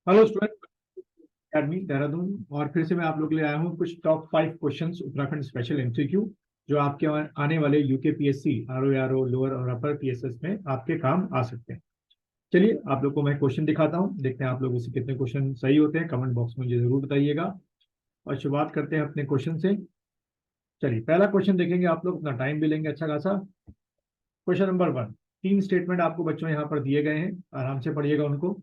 Hello student, academy Dehradun. और फिर से मैं आप लोग के लिए आया हूँ कुछ top 5 questions Uttarakhand special MCQ जो आपके आने वाले यूकेपीएससी आरओ लोअर और अपर पीएसएस में आपके काम आ सकते हैं। चलिए आप लोग को मैं क्वेश्चन दिखाता हूँ, देखते हैं आप लोग इससे कितने क्वेश्चन सही होते हैं। कमेंट बॉक्स में मुझे जरूर बताइएगा। और शुरुआत करते हैं अपने क्वेश्चन से। चलिए पहला क्वेश्चन देखेंगे, आप लोग अपना टाइम भी लेंगे अच्छा खासा। Question number 1। 3 स्टेटमेंट आपको बच्चों यहाँ पर दिए गए हैं, आराम से पढ़िएगा उनको।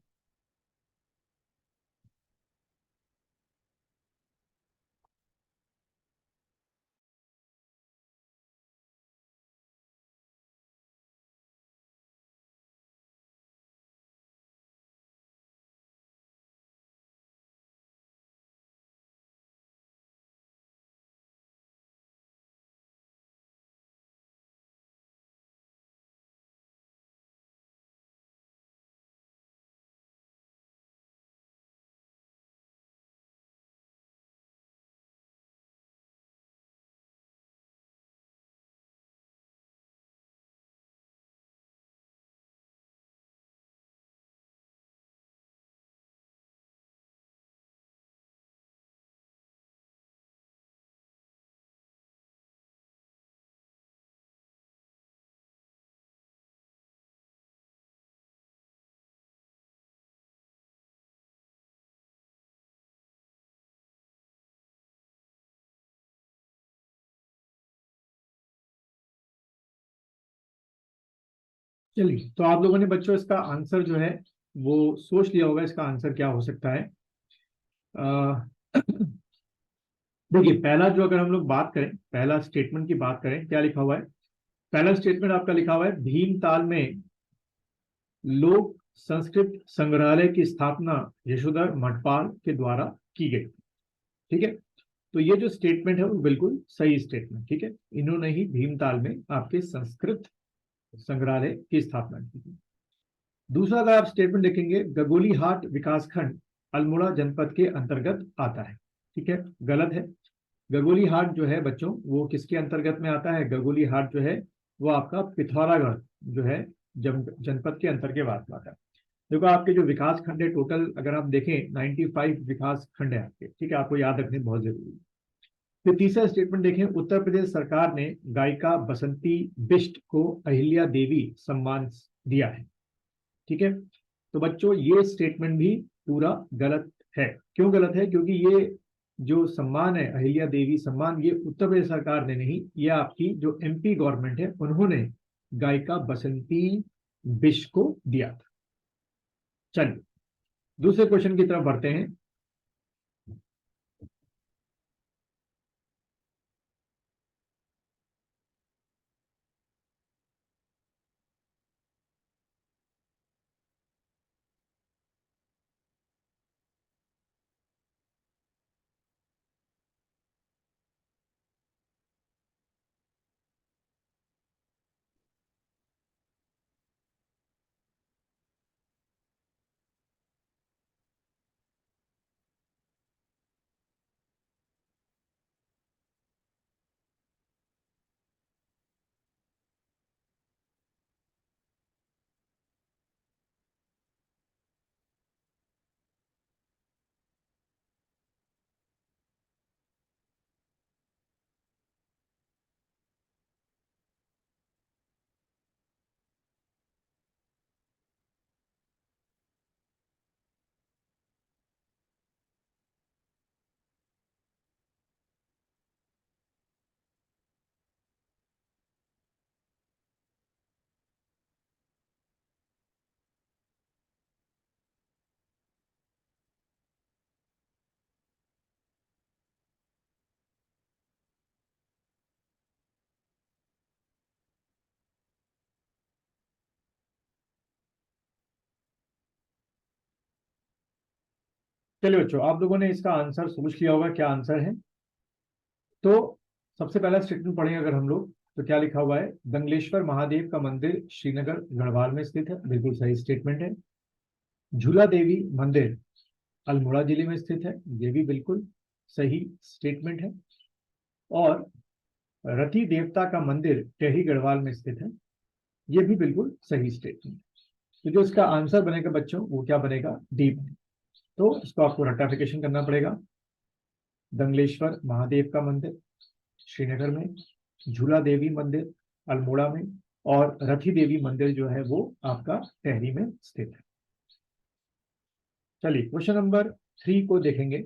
चलिए तो आप लोगों ने बच्चों इसका आंसर जो है वो सोच लिया होगा, इसका आंसर क्या हो सकता है। अ, देखिए पहला जो अगर हम लोग बात करें, पहला स्टेटमेंट की बात करें, क्या लिखा हुआ है। पहला स्टेटमेंट आपका लिखा हुआ है भीमताल में लोक संस्कृत संग्रहालय की स्थापना यशोधर मठपाल के द्वारा की गई। ठीक है, तो ये जो स्टेटमेंट है वो बिल्कुल सही स्टेटमेंट। ठीक है, इन्होंने ही भीमताल में आपके संस्कृत संग्रहालय की स्थापना की थी। दूसरा अगर आप स्टेटमेंट देखेंगे, गगोली हाट विकासखंड अल्मोड़ा जनपद के अंतर्गत आता है। ठीक है, गलत है। गगोली हाट जो है बच्चों वो किसके अंतर्गत में आता है? गगोली हाट जो है वो आपका पिथौरागढ़ जो है जनपद के अंतर्गत आता है। देखो आपके जो विकास खंड है टोटल अगर आप देखें 95 विकास खंड है आपके। ठीक है, आपको याद रखने बहुत जरूरी है। फिर तीसरा स्टेटमेंट देखें, उत्तर प्रदेश सरकार ने गायिका बसंती बिष्ट को अहिल्या देवी सम्मान दिया है। ठीक है, तो बच्चों ये स्टेटमेंट भी पूरा गलत है। क्यों गलत है? क्योंकि ये जो सम्मान है अहिल्या देवी सम्मान, ये उत्तर प्रदेश सरकार ने नहीं, ये आपकी जो एमपी गवर्नमेंट है उन्होंने गायिका बसंती बिष्ट को दिया था। चलिए दूसरे क्वेश्चन की तरफ बढ़ते हैं। चलिए बच्चों, आप लोगों ने इसका आंसर सोच लिया होगा क्या आंसर है। तो सबसे पहला स्टेटमेंट पढ़ेंगे अगर हम लोग, तो क्या लिखा हुआ है? दंगलेश्वर महादेव का मंदिर श्रीनगर गढ़वाल में स्थित है। बिल्कुल सही स्टेटमेंट है। झूला देवी मंदिर अल्मोड़ा जिले में स्थित है। ये भी बिल्कुल सही स्टेटमेंट है। और रति देवता का मंदिर टेहरी गढ़वाल में स्थित है। ये भी बिल्कुल सही स्टेटमेंट। तो जो इसका आंसर बनेगा बच्चों वो क्या बनेगा? डी बनेगा। तो इसको आपको रेक्टिफिकेशन करना पड़ेगा। दंगलेश्वर महादेव का मंदिर श्रीनगर में, झूला देवी मंदिर अल्मोड़ा में, और रथी देवी मंदिर जो है वो आपका टेहरी में स्थित है। चलिए क्वेश्चन नंबर 3 को देखेंगे।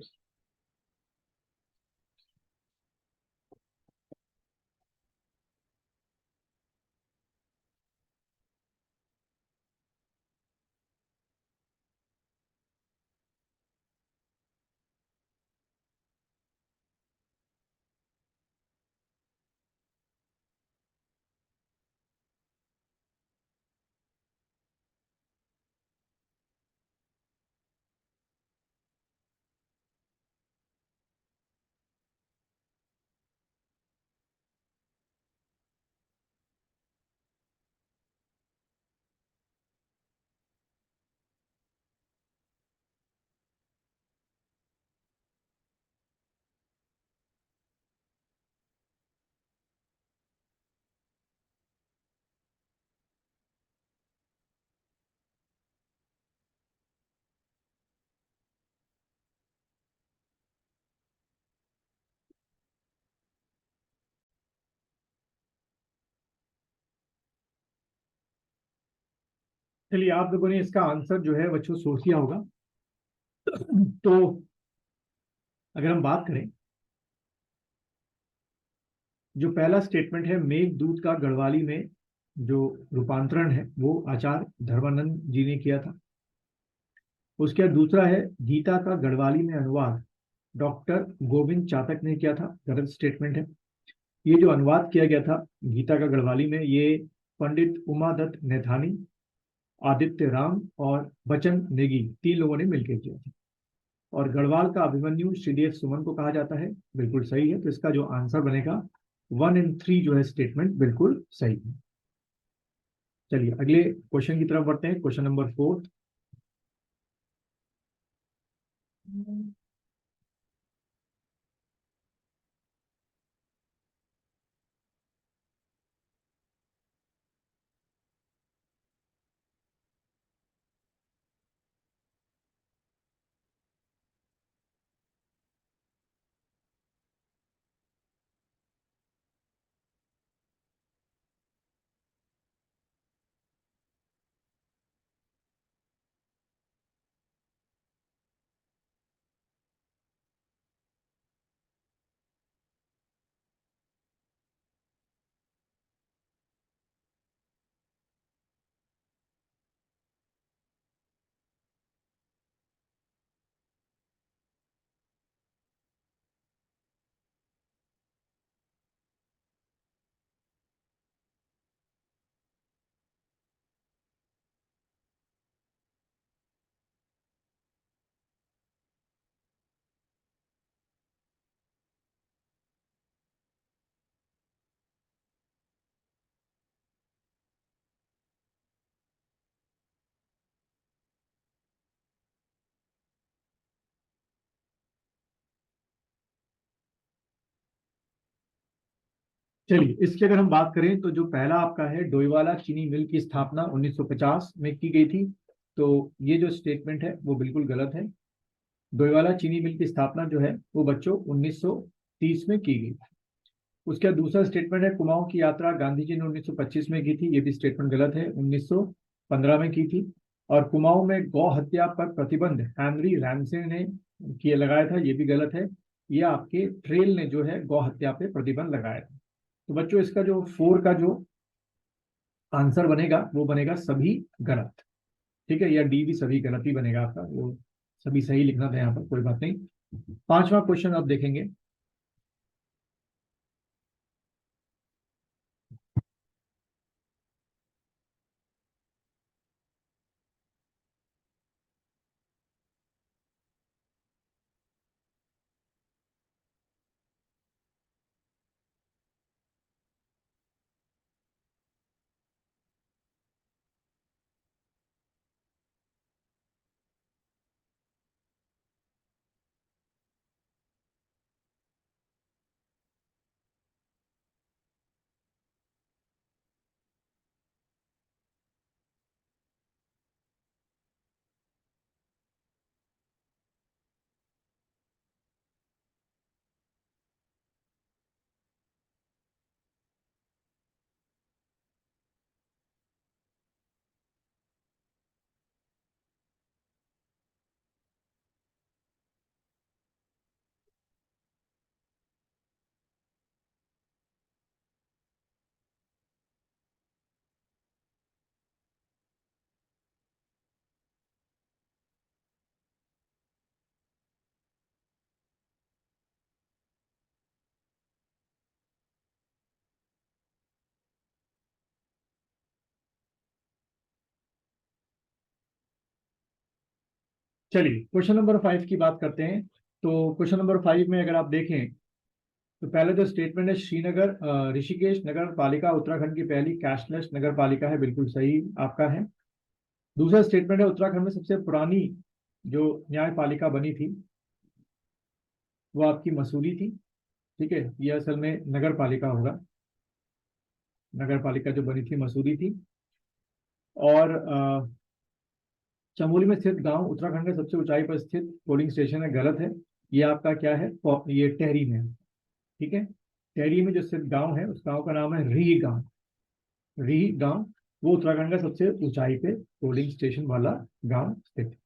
चलिए आप लोगों ने इसका आंसर जो है बच्चों सोच लिया होगा। तो अगर हम बात करें, जो पहला स्टेटमेंट है मेघदूत का गढ़वाली में जो रूपांतरण है वो आचार्य धर्मानंद जी ने किया था। उसके बाद दूसरा है गीता का गढ़वाली में अनुवाद डॉक्टर गोविंद चातक ने किया था, गलत स्टेटमेंट है। ये जो अनुवाद किया गया था गीता का गढ़वाली में, ये पंडित उमादत्त नैथानी, आदित्य राम और बचन नेगी 3 लोगों ने मिलकर किया था। और गढ़वाल का अभिमन्यु श्रीदेव सुमन को कहा जाता है, बिल्कुल सही है। तो इसका जो आंसर बनेगा 1 और 3 जो है स्टेटमेंट बिल्कुल सही है। चलिए अगले क्वेश्चन की तरफ बढ़ते हैं, क्वेश्चन नंबर 4। चलिए इसकी अगर हम बात करें तो जो पहला आपका है डोईवाला चीनी मिल की स्थापना 1950 में की गई थी, तो ये जो स्टेटमेंट है वो बिल्कुल गलत है। डोईवाला चीनी मिल की स्थापना जो है वो बच्चों 1930 में की गई। उसके बाद दूसरा स्टेटमेंट है कुमाऊं की यात्रा गांधी जी ने 1925 में की थी, ये भी स्टेटमेंट गलत है, 1915 में की थी। और कुमाऊं में गौ हत्या पर प्रतिबंध हेनरी रैमसे ने किया लगाया था, ये भी गलत है। ये आपके ट्रेल ने जो है गौ हत्या पे प्रतिबंध लगाया था। तो बच्चों इसका जो 4 का जो आंसर बनेगा वो बनेगा सभी गलत। ठीक है, या डी भी सभी गलत ही बनेगा आपका, वो सभी सही लिखना था यहाँ पर, कोई बात नहीं। 5वां क्वेश्चन आप देखेंगे। चलिए क्वेश्चन नंबर 5 की बात करते हैं। तो क्वेश्चन नंबर 5 में अगर आप देखें तो पहले जो स्टेटमेंट है, श्रीनगर ऋषिकेश नगर पालिका उत्तराखंड की पहली कैशलेस नगर पालिका है, बिल्कुल सही आपका है। दूसरा स्टेटमेंट है, उत्तराखंड में सबसे पुरानी जो न्याय पालिका बनी थी वो आपकी मसूरी थी। ठीक है, ये असल में नगर पालिका होगा, नगर पालिका जो बनी थी मसूरी थी। और चमोली में स्थित गांव उत्तराखंड के सबसे ऊंचाई पर स्थित पोलिंग स्टेशन है, गलत है। ये आपका क्या है, ये टेहरी में है। ठीक है, टेहरी में जो स्थित गांव है उस गांव का नाम है री गांव। री गांव वो उत्तराखंड का सबसे ऊंचाई पे पोलिंग स्टेशन वाला गांव स्थित है।